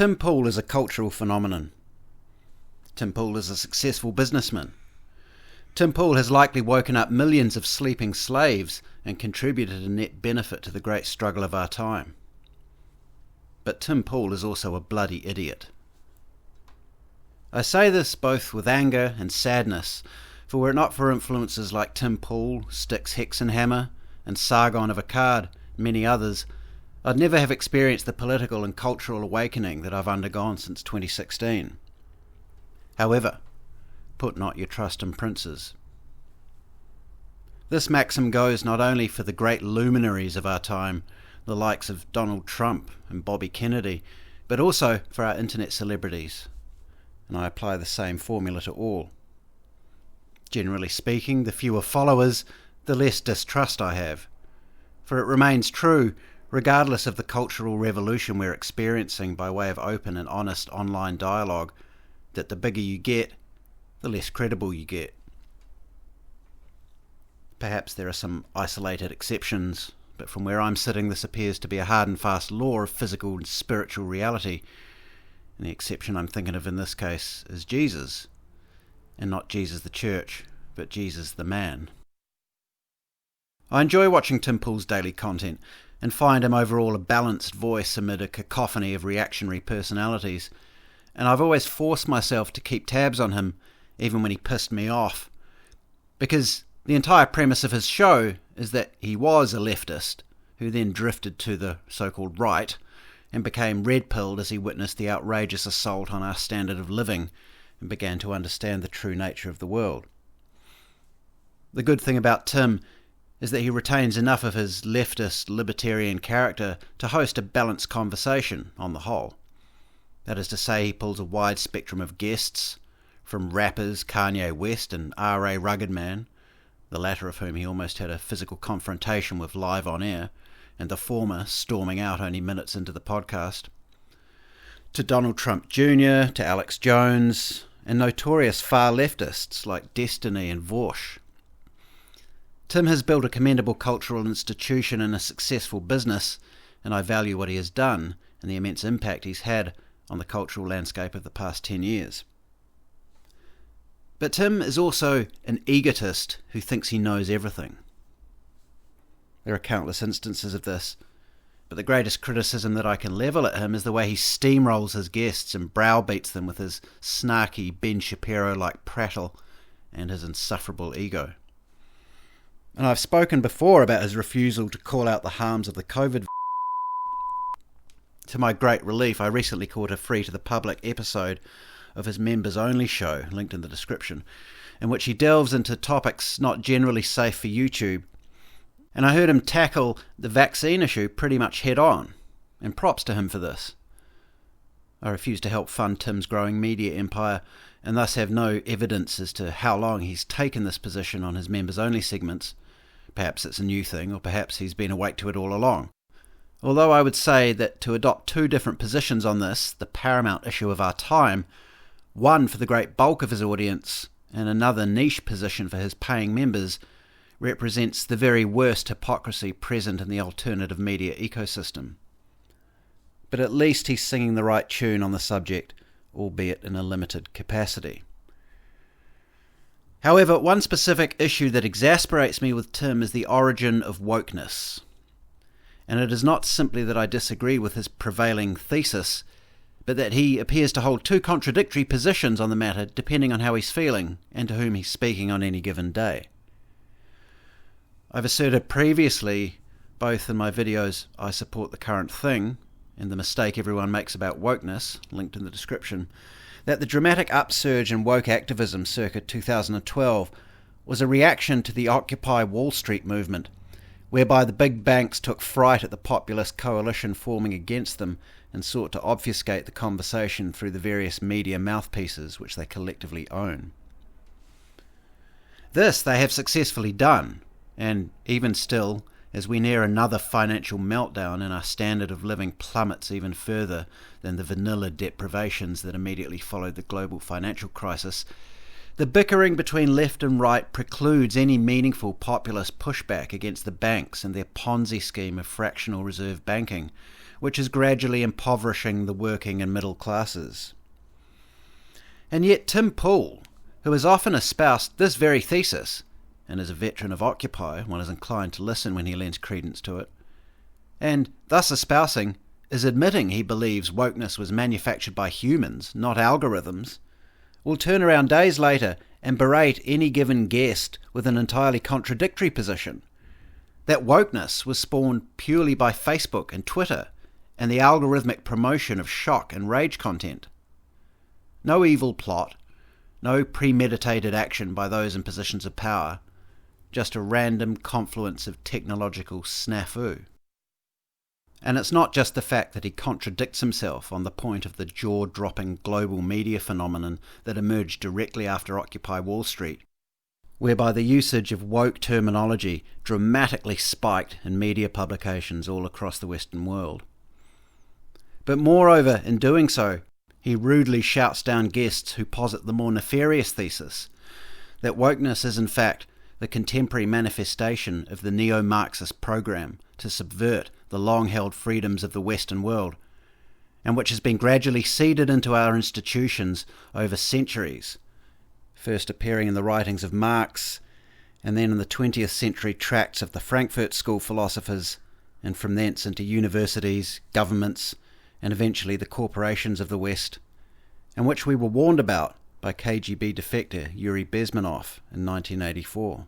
Tim Pool is a cultural phenomenon. Tim Pool is a successful businessman. Tim Pool has likely woken up millions of sleeping slaves and contributed a net benefit to the great struggle of our time. But Tim Pool is also a bloody idiot. I say this both with anger and sadness, for were it not for influences like Tim Pool, Styx Hexenhammer, and Sargon of Akkad, and many others, I'd never have experienced the political and cultural awakening that I've undergone since 2016. However, put not your trust in princes. This maxim goes not only for the great luminaries of our time, the likes of Donald Trump and Bobby Kennedy, but also for our internet celebrities, and I apply the same formula to all. Generally speaking, the fewer followers, the less distrust I have, for it remains true, regardless of the cultural revolution we're experiencing by way of open and honest online dialogue, that the bigger you get, the less credible you get. Perhaps there are some isolated exceptions, but from where I'm sitting this appears to be a hard and fast law of physical and spiritual reality, and the exception I'm thinking of in this case is Jesus, and not Jesus the church, but Jesus the man. I enjoy watching Tim Pool's daily content, and find him overall a balanced voice amid a cacophony of reactionary personalities, and I've always forced myself to keep tabs on him, even when he pissed me off, because the entire premise of his show is that he was a leftist, who then drifted to the so-called right, and became red-pilled as he witnessed the outrageous assault on our standard of living, and began to understand the true nature of the world. The good thing about Tim is that he retains enough of his leftist, libertarian character to host a balanced conversation on the whole. That is to say, he pulls a wide spectrum of guests, from rappers Kanye West and R.A. Ruggedman, the latter of whom he almost had a physical confrontation with live on air, and the former storming out only minutes into the podcast, to Donald Trump Jr., to Alex Jones, and notorious far leftists like Destiny and Vorsh. Tim has built a commendable cultural institution and a successful business, and I value what he has done and the immense impact he's had on the cultural landscape of the past 10 years. But Tim is also an egotist who thinks he knows everything. There are countless instances of this, but the greatest criticism that I can level at him is the way he steamrolls his guests and browbeats them with his snarky Ben Shapiro-like prattle and his insufferable ego. And I've spoken before about his refusal to call out the harms of the COVID. To my great relief, I recently caught a free-to-the-public episode of his members-only show, linked in the description, in which he delves into topics not generally safe for YouTube. And I heard him tackle the vaccine issue pretty much head-on, and props to him for this. I refuse to help fund Tim's growing media empire, and thus have no evidence as to how long he's taken this position on his members-only segments. Perhaps it's a new thing, or perhaps he's been awake to it all along. Although I would say that to adopt two different positions on this, the paramount issue of our time, one for the great bulk of his audience, and another niche position for his paying members, represents the very worst hypocrisy present in the alternative media ecosystem. But at least he's singing the right tune on the subject, albeit in a limited capacity. However, one specific issue that exasperates me with Tim is the origin of wokeness. And it is not simply that I disagree with his prevailing thesis, but that he appears to hold two contradictory positions on the matter depending on how he's feeling and to whom he's speaking on any given day. I've asserted previously, both in my videos I support the current thing, and the mistake everyone makes about wokeness, linked in the description, that the dramatic upsurge in woke activism circa 2012 was a reaction to the Occupy Wall Street movement, whereby the big banks took fright at the populist coalition forming against them and sought to obfuscate the conversation through the various media mouthpieces which they collectively own. This they have successfully done, and even still, as we near another financial meltdown and our standard of living plummets even further than the vanilla deprivations that immediately followed the global financial crisis, the bickering between left and right precludes any meaningful populist pushback against the banks and their Ponzi scheme of fractional reserve banking, which is gradually impoverishing the working and middle classes. And yet Tim Poole, who has often espoused this very thesis, and is a veteran of Occupy, one is inclined to listen when he lends credence to it, and thus espousing is admitting he believes wokeness was manufactured by humans, not algorithms, will turn around days later and berate any given guest with an entirely contradictory position, that wokeness was spawned purely by Facebook and Twitter and the algorithmic promotion of shock and rage content. No evil plot, no premeditated action by those in positions of power, just a random confluence of technological snafu. And it's not just the fact that he contradicts himself on the point of the jaw-dropping global media phenomenon that emerged directly after Occupy Wall Street, whereby the usage of woke terminology dramatically spiked in media publications all across the Western world. But moreover, in doing so, he rudely shouts down guests who posit the more nefarious thesis that wokeness is in fact the contemporary manifestation of the neo-Marxist program to subvert the long-held freedoms of the Western world, and which has been gradually seeded into our institutions over centuries, first appearing in the writings of Marx, and then in the 20th century tracts of the Frankfurt School philosophers, and from thence into universities, governments, and eventually the corporations of the West, and which we were warned about by KGB defector Yuri Bezmenov in 1984.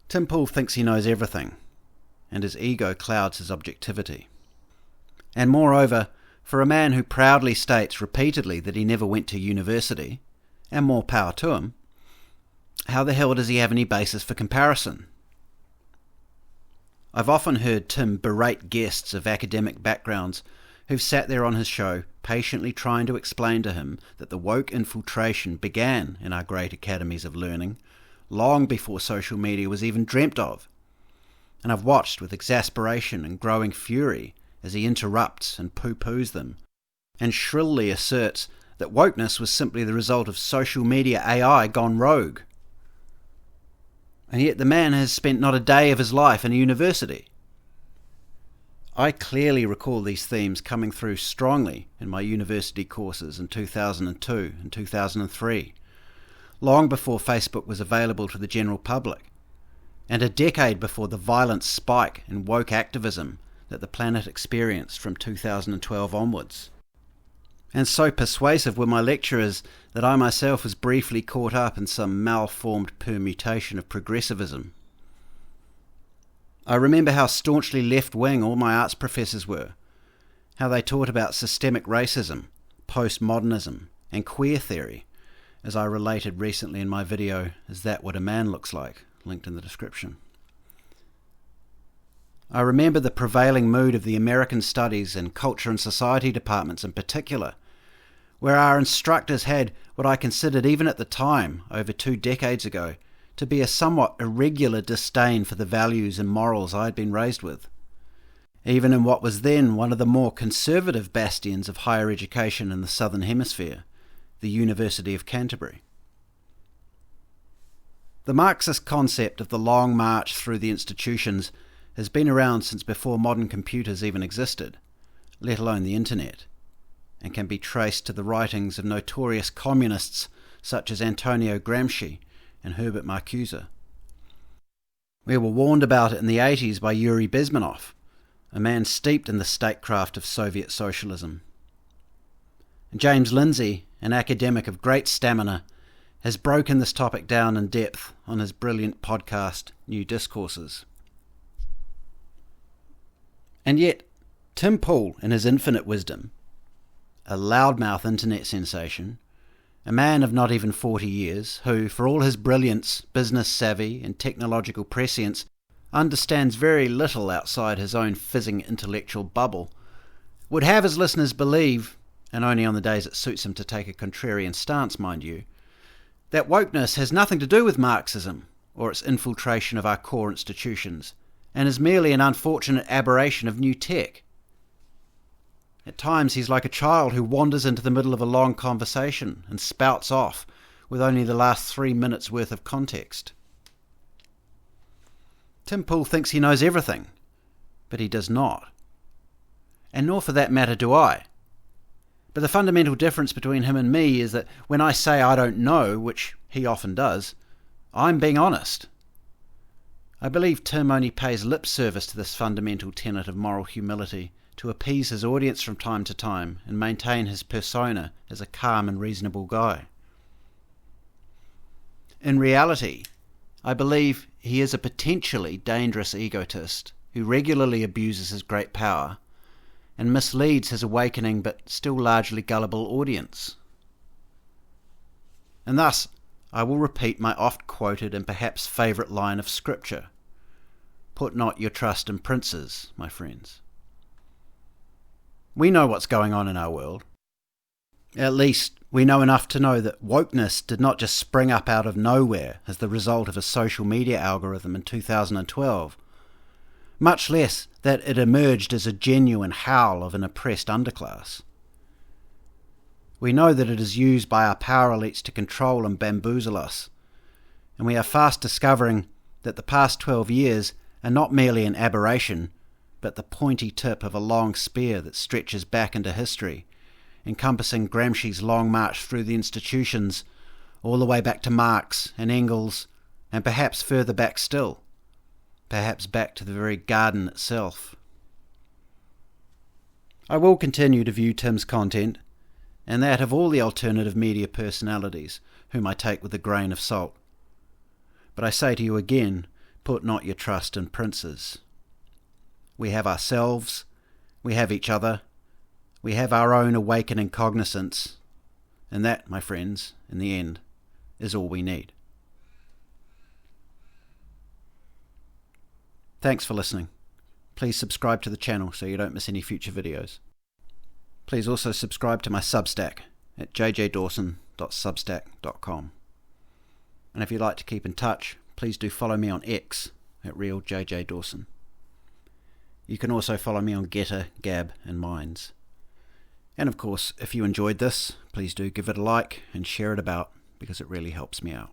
Tim Poole thinks he knows everything, and his ego clouds his objectivity. And moreover, for a man who proudly states repeatedly that he never went to university, and more power to him, how the hell does he have any basis for comparison? I've often heard Tim berate guests of academic backgrounds who've sat there on his show patiently trying to explain to him that the woke infiltration began in our great academies of learning long before social media was even dreamt of. And I've watched with exasperation and growing fury as he interrupts and poo-poos them, and shrilly asserts that wokeness was simply the result of social media AI gone rogue. And yet the man has spent not a day of his life in a university. I clearly recall these themes coming through strongly in my university courses in 2002 and 2003, long before Facebook was available to the general public, and a decade before the violent spike in woke activism that the planet experienced from 2012 onwards. And so persuasive were my lecturers that I myself was briefly caught up in some malformed permutation of progressivism. I remember how staunchly left-wing all my arts professors were, how they taught about systemic racism, postmodernism, and queer theory, as I related recently in my video, Is That What a Man Looks Like?, linked in the description. I remember the prevailing mood of the American Studies and Culture and Society departments in particular, where our instructors had what I considered even at the time, over 2 decades ago, to be a somewhat irregular disdain for the values and morals I had been raised with, even in what was then one of the more conservative bastions of higher education in the Southern Hemisphere, the University of Canterbury. The Marxist concept of the long march through the institutions has been around since before modern computers even existed, let alone the internet, and can be traced to the writings of notorious communists such as Antonio Gramsci and Herbert Marcuse. We were warned about it in the 80s by Yuri Bezmenov, a man steeped in the statecraft of Soviet socialism. James Lindsay, an academic of great stamina, has broken this topic down in depth on his brilliant podcast, New Discourses. And yet, Tim Poole, in his infinite wisdom, a loudmouth internet sensation, a man of not even 40 years, who, for all his brilliance, business savvy, and technological prescience, understands very little outside his own fizzing intellectual bubble, would have his listeners believe, and only on the days it suits him to take a contrarian stance, mind you, that wokeness has nothing to do with Marxism or its infiltration of our core institutions, and is merely an unfortunate aberration of new tech. At times he's like a child who wanders into the middle of a long conversation and spouts off with only the last 3 minutes worth of context. Tim Poole thinks he knows everything, but he does not. And nor for that matter do I. But the fundamental difference between him and me is that when I say I don't know, which he often does, I'm being honest. I believe Tim only pays lip service to this fundamental tenet of moral humility to appease his audience from time to time and maintain his persona as a calm and reasonable guy. In reality, I believe he is a potentially dangerous egotist who regularly abuses his great power and misleads his awakening but still largely gullible audience. And thus, I will repeat my oft-quoted and perhaps favourite line of scripture: "Put not your trust in princes, my friends." We know what's going on in our world. At least, we know enough to know that wokeness did not just spring up out of nowhere as the result of a social media algorithm in 2012, much less that it emerged as a genuine howl of an oppressed underclass. We know that it is used by our power elites to control and bamboozle us, and we are fast discovering that the past 12 years are not merely an aberration, but the pointy tip of a long spear that stretches back into history, encompassing Gramsci's long march through the institutions, all the way back to Marx and Engels, and perhaps further back still, perhaps back to the very garden itself. I will continue to view Tim's content, and that of all the alternative media personalities, whom I take with a grain of salt. But I say to you again, put not your trust in princes. We have ourselves, we have each other, we have our own awakening cognizance, and that, my friends, in the end, is all we need. Thanks for listening. Please subscribe to the channel so you don't miss any future videos. Please also subscribe to my Substack at jjdawson.substack.com. And if you'd like to keep in touch, please do follow me on X at RealJJDawson. You can also follow me on Getter, Gab and Minds. And of course, if you enjoyed this, please do give it a like and share it about, because it really helps me out.